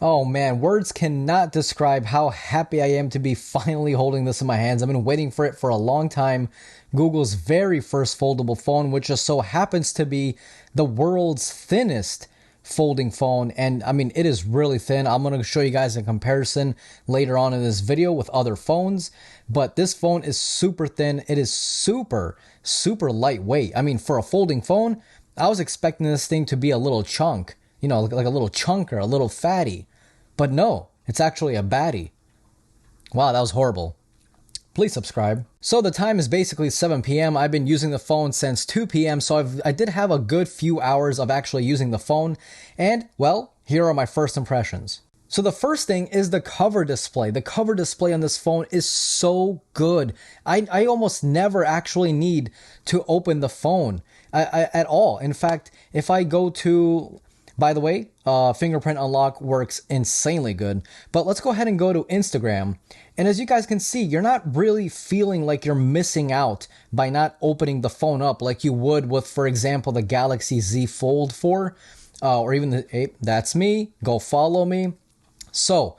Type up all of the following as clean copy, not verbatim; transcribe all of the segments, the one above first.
Oh man, words cannot describe how happy I am to be finally holding this in my hands. I've been waiting for it for a long time. Google's very first foldable phone, which just so happens to be the world's thinnest folding phone. And I mean, it is really thin. I'm going to show you guys a comparison later on in this video with other phones. But this phone is super thin. It is super, super lightweight. I mean, for a folding phone, I was expecting this thing to be a little chunk. You know, like a little chunker, a little fatty. But no, it's actually a baddie. Wow, that was horrible. Please subscribe. So the time is basically 7 p.m. I've been using the phone since 2 p.m. So I did have a good few hours of actually using the phone. And, well, here are my first impressions. So the first thing is the cover display. The cover display on this phone is so good. I almost never actually need to open the phone at all. In fact, if I go to... By the way, fingerprint unlock works insanely good. But let's go ahead and go to Instagram. And as you guys can see, you're not really feeling like you're missing out by not opening the phone up like you would with, for example, the Galaxy Z Fold 4. Or even the, hey, that's me, go follow me. So,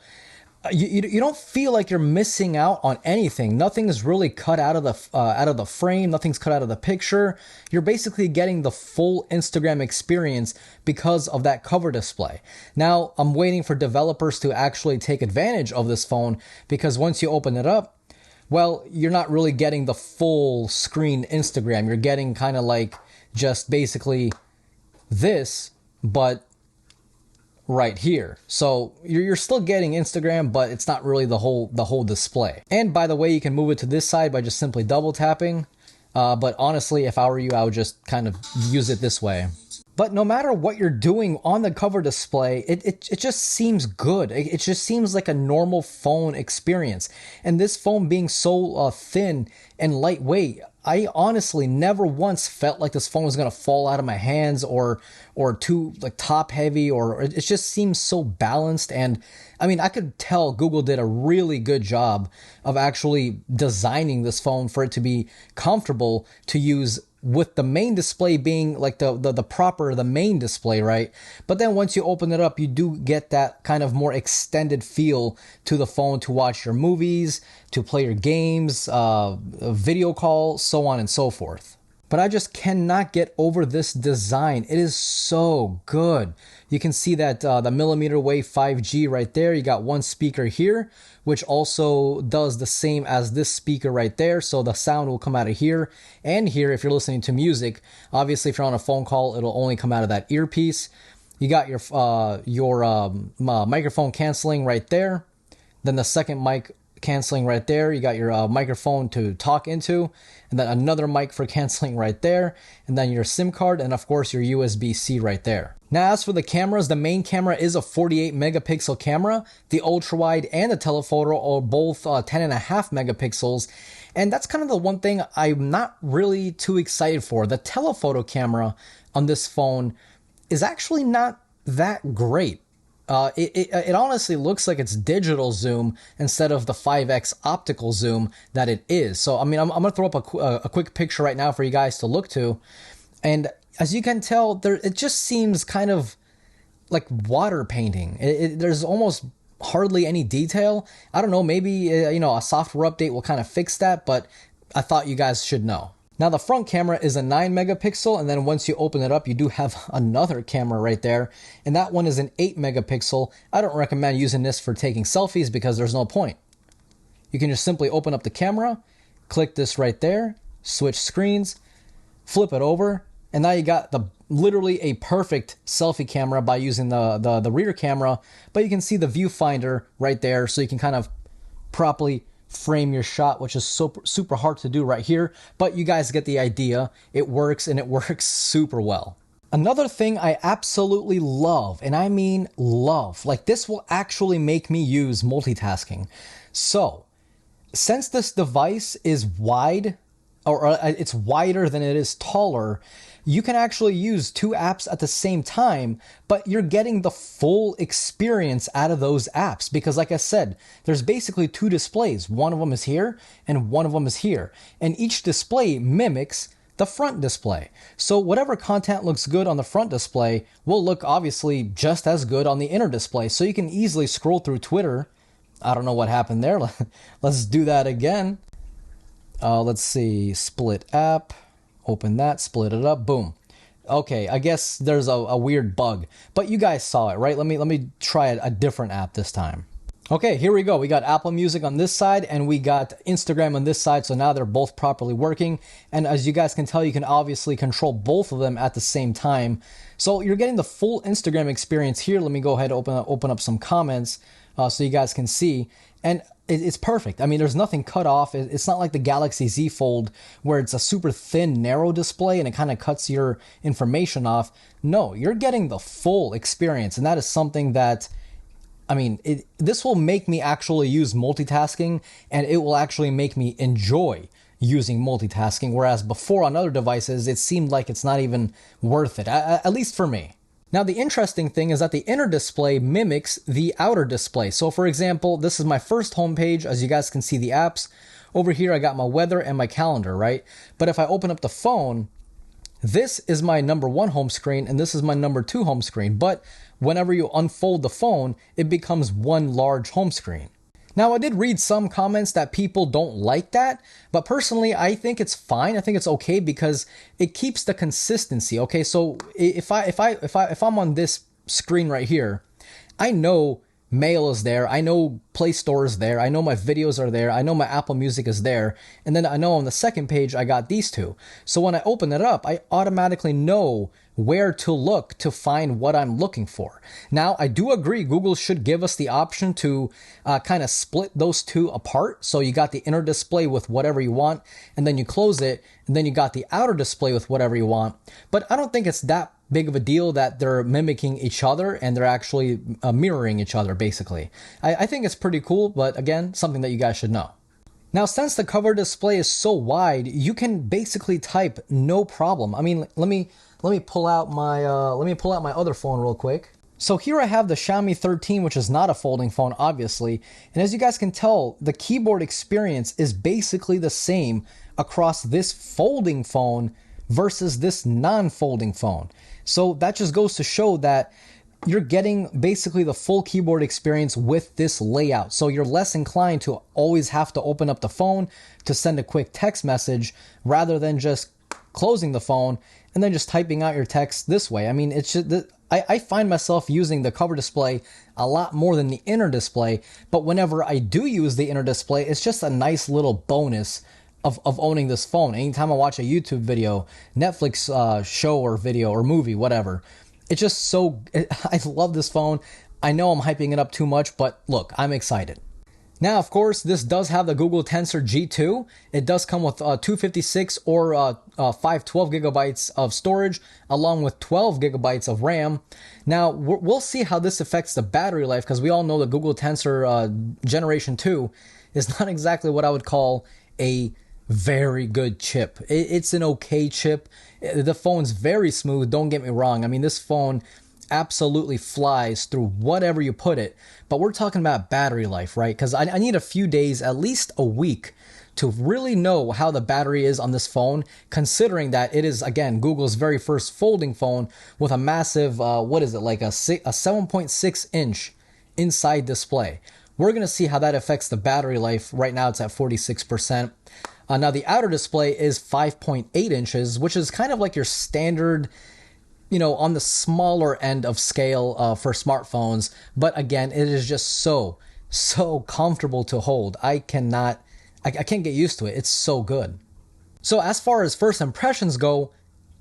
you don't feel like you're missing out on anything. Nothing is really cut out of the frame. Nothing's cut out of the picture. You're basically getting the full Instagram experience because of that cover display. Now, I'm waiting for developers to actually take advantage of this phone because once you open it up, well, you're not really getting the full screen Instagram. You're getting kind of like just basically this, but right here. So you're still getting Instagram, but it's not really the whole display. And by the way, you can move it to this side by just simply double tapping. But honestly, if I were you, I would just kind of use it this way. But no matter what you're doing on the cover display, it just seems good. It just seems like a normal phone experience. And this phone being so thin and lightweight, I honestly never once felt like this phone was going to fall out of my hands or too like top heavy, or it just seems so balanced. And I mean, I could tell Google did a really good job of actually designing this phone for it to be comfortable to use, with the main display being like the main display, right? But then once you open it up, you do get that kind of more extended feel to the phone to watch your movies, to play your games, video call, so on and so forth. But I just cannot get over this design. It is so good. You can see that the millimeter wave 5G right there. You got one speaker here, which also does the same as this speaker right there. So the sound will come out of here and here if you're listening to music. Obviously, if you're on a phone call, it'll only come out of that earpiece. You got your microphone canceling right there. Then the second mic canceling right there. You got your microphone to talk into, and then another mic for canceling right there, and then your SIM card, and of course your USB-C right there. Now, as for the cameras, the main camera is a 48 megapixel camera. The ultrawide and the telephoto are both 10.5 megapixels. And that's kind of the one thing I'm not really too excited for. The telephoto camera on this phone is actually not that great. It honestly looks like it's digital zoom instead of the 5x optical zoom that it is. So, I mean, I'm going to throw up a quick picture right now for you guys to look to. And as you can tell, it just seems kind of like water painting. There's almost hardly any detail. I don't know, maybe, a software update will kind of fix that, but I thought you guys should know. Now, the front camera is a 9 megapixel, and then once you open it up, you do have another camera right there, and that one is an 8 megapixel. I don't recommend using this for taking selfies because there's no point. You can just simply open up the camera, click this right there, switch screens, flip it over, and now you got literally a perfect selfie camera by using the rear camera, but you can see the viewfinder right there, so you can kind of properly frame your shot, which is super hard to do right here, but you guys get the idea. It works, and it works super well. Another thing I absolutely love, and I mean love, like this will actually make me use multitasking. So, since this device is wide, or it's wider than it is taller, you can actually use two apps at the same time, but you're getting the full experience out of those apps because, like I said, there's basically two displays. One of them is here and one of them is here. And each display mimics the front display. So whatever content looks good on the front display will look obviously just as good on the inner display. So you can easily scroll through Twitter. I don't know what happened there. Let's do that again. Let's see, split app, open that, split it up, boom. Okay, I guess there's a weird bug, but you guys saw it, right? Let me try a different app this time. Okay, here we go. We got Apple Music on this side and we got Instagram on this side. So now they're both properly working. And as you guys can tell, you can obviously control both of them at the same time. So you're getting the full Instagram experience here. Let me go ahead and open up some comments so you guys can see. And it's perfect. I mean, there's nothing cut off. It's not like the Galaxy Z Fold where it's a super thin, narrow display and it kind of cuts your information off. No, you're getting the full experience. And that is something that, I mean, this will make me actually use multitasking, and it will actually make me enjoy using multitasking, whereas before on other devices, it seemed like it's not even worth it, at least for me. Now, the interesting thing is that the inner display mimics the outer display. So, for example, this is my first homepage. As you guys can see the apps. Over here, I got my weather and my calendar, right? But if I open up the phone, this is my number 1 home screen, and this is my number 2 home screen. But whenever you unfold the phone, it becomes one large home screen. Now, I did read some comments that people don't like that, but personally, I think it's fine. I think it's okay because it keeps the consistency. Okay, so if I'm on this screen right here, I know Mail is there, I know Play Store is there, I know my videos are there, I know my Apple Music is there, and then I know on the second page I got these two. So when I open it up, I automatically know where to look to find what I'm looking for. Now, I do agree Google should give us the option to kind of split those two apart. So you got the inner display with whatever you want, and then you close it, and then you got the outer display with whatever you want. But I don't think it's that big of a deal that they're mimicking each other and they're actually mirroring each other, basically. I think it's pretty cool, but again, something that you guys should know. Now, since the cover display is so wide, you can basically type no problem. I mean, let me pull out my other phone real quick. So here I have the Xiaomi 13, which is not a folding phone, obviously. And as you guys can tell, the keyboard experience is basically the same across this folding phone versus this non-folding phone. So that just goes to show that you're getting basically the full keyboard experience with this layout. So you're less inclined to always have to open up the phone to send a quick text message rather than just closing the phone and then just typing out your text this way. I mean, it's just, I find myself using the cover display a lot more than the inner display, but whenever I do use the inner display, it's just a nice little bonus of owning this phone. Anytime I watch a YouTube video, Netflix show or video or movie, whatever, it's just so, I love this phone. I know I'm hyping it up too much, but look, I'm excited. Now, of course, this does have the Google Tensor G2. It does come with 256 or 512 gigabytes of storage, along with 12 gigabytes of RAM. Now, we'll see how this affects the battery life, because we all know the Google Tensor Generation 2 is not exactly what I would call a very good chip. It's an okay chip. The phone's very smooth, don't get me wrong. I mean, this phone absolutely flies through whatever you put it, but we're talking about battery life, right? Because I need a few days, at least a week, to really know how the battery is on this phone, considering that it is, again, Google's very first folding phone with a massive, what is it, like a 7.6 inch inside display. We're going to see how that affects the battery life. Right now it's at 46%. Now the outer display is 5.8 inches, which is kind of like your standard, you know, on the smaller end of scale for smartphones. But again, it is just so comfortable to hold. I can't get used to it. It's so good. So as far as first impressions go,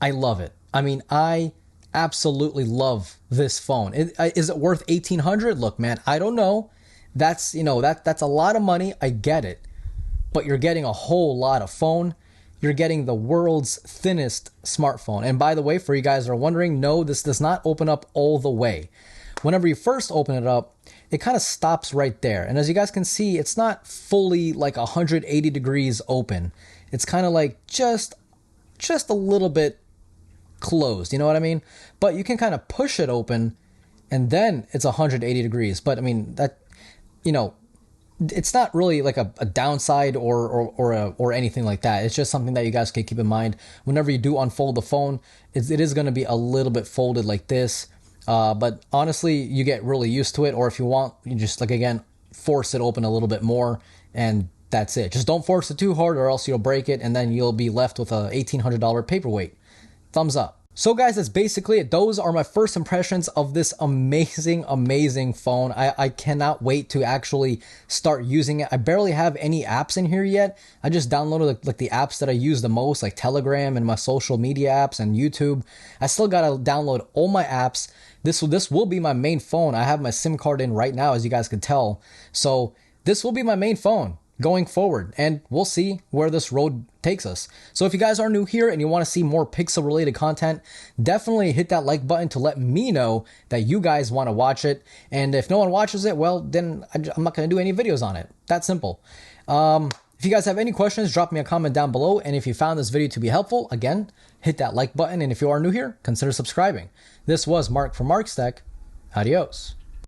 I love it. I mean, I absolutely love this phone. Is it worth $1,800? Look, man, I don't know. That's a lot of money. I get it. But you're getting a whole lot of phone. You're getting the world's thinnest smartphone. And by the way, for you guys that are wondering, no, this does not open up all the way. Whenever you first open it up, it kind of stops right there. And as you guys can see, it's not fully like 180 degrees open. It's kind of like just a little bit closed, you know what I mean? But you can kind of push it open and then it's 180 degrees. But I mean, that, you know, it's not really like a downside or anything like that. It's just something that you guys can keep in mind whenever you do unfold the phone. It is going to be a little bit folded like this, but honestly, you get really used to it. Or if you want, you just like again force it open a little bit more, and that's it. Just don't force it too hard, or else you'll break it, and then you'll be left with a $1,800 paperweight. Thumbs up. So guys, that's basically it. Those are my first impressions of this amazing phone. I cannot wait to actually start using it. I barely have any apps in here yet. I just downloaded like the apps that I use the most, like Telegram and my social media apps and YouTube. I still gotta download all my apps. This will be my main phone. I have my SIM card in right now, as you guys can tell. So this will be my main phone going forward, and we'll see where this road takes us. So if you guys are new here and you want to see more pixel related content, definitely hit that like button to let me know that you guys want to watch it. And if no one watches it, well, then I'm not going to do any videos on it. That simple. If you guys have any questions, drop me a comment down below. And if you found this video to be helpful, again, hit that like button. And if you are new here, consider subscribing. This was Mark from Mark's Tech. Adios.